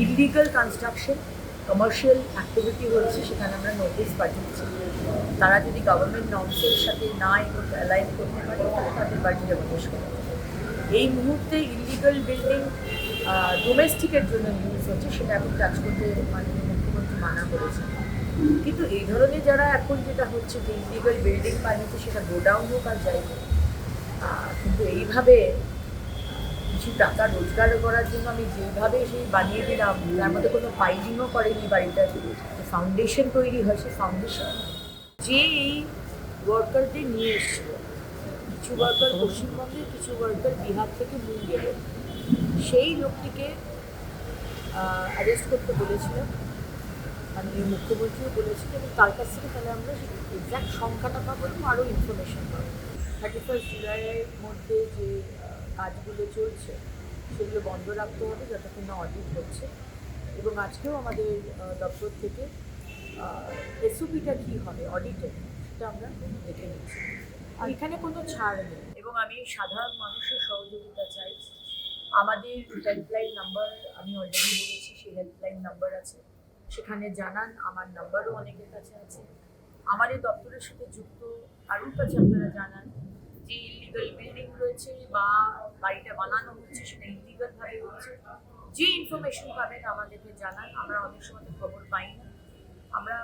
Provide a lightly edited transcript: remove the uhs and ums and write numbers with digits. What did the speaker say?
Illegal construction commercial activity হচ্ছে, সেখানে আমরা নোটিশ পাঠিয়েছি। তারা যদি গভর্নমেন্ট নর্মসের সাথে না অ্যালাইন করতে পারে তাহলে তাদের বাড়ি ডেমোলিশ করা হবে। এই মুহূর্তে ইলিগাল বিল্ডিং ডোমেস্টিকের জন্য ইউজ হচ্ছে, সেটা এখন টাচ করতে মাননীয় মুখ্যমন্ত্রী মানা করেছেন। কিন্তু এই ধরনের যারা এখন যেটা হচ্ছে যে ইলিগাল বিল্ডিং বানিয়েছে, সেটা গোডাউন হোক আর যাই হোক, কিন্তু এইভাবে কিছু টাকা রোজগার করার জন্য আমি যেভাবে সেই বানিয়ে দিলাম, তার মধ্যে কোনো ফাইলিংও করেনি বাড়িটার, ফাউন্ডেশন তৈরি হয়, সেই ফাউন্ডেশন যে এই ওয়ার্কারদের নিয়ে এসছিল, কিছু ওয়ার্কার পশ্চিমবঙ্গের, কিছু ওয়ার্কার বিহার থেকে মুঙ্গের, সেই লোকটিকে অ্যারেস্ট করতে বলেছিলাম, মাননীয় মুখ্যমন্ত্রীও বলেছিলেন, এবং তার কাছ থেকে তাহলে আমরা এক্স্যাক্ট সংখ্যাটা পাবো এবং আরও ইনফরমেশন পাবো। 31 জুলাইয়ের মধ্যে যে কাজগুলো চলছে সেগুলো বন্ধ রাখতে হবে যতক্ষণ না অডিট হচ্ছে। এবং আজকেও আমাদের দপ্তর থেকে এসওপিটা কী হবে অডিটের, সেটা আমরা দেখে নিচ্ছি। আর এখানে কোনো ছাড় নেই, এবং আমি সাধারণ মানুষের সহযোগিতা চাই। আমাদের হেল্পলাইন নাম্বার আমি অলরেডি বলেছি, সেই হেল্পলাইন নাম্বার আছে, সেখানে জানান। আমার নাম্বারও অনেকের কাছে আছে। আমার এই দপ্তরের সাথে যুক্ত কারোর কাছে আপনারা জানান যে ইলিগাল বিল্ডিং রয়েছে বা বাড়িটা বানানো হচ্ছে, সেটা ইলিগালভাবে হচ্ছে, যে ইনফরমেশন পাবেন আমাদেরকে জানান। আমরা অনেক সময় খবর পাই না, আমরা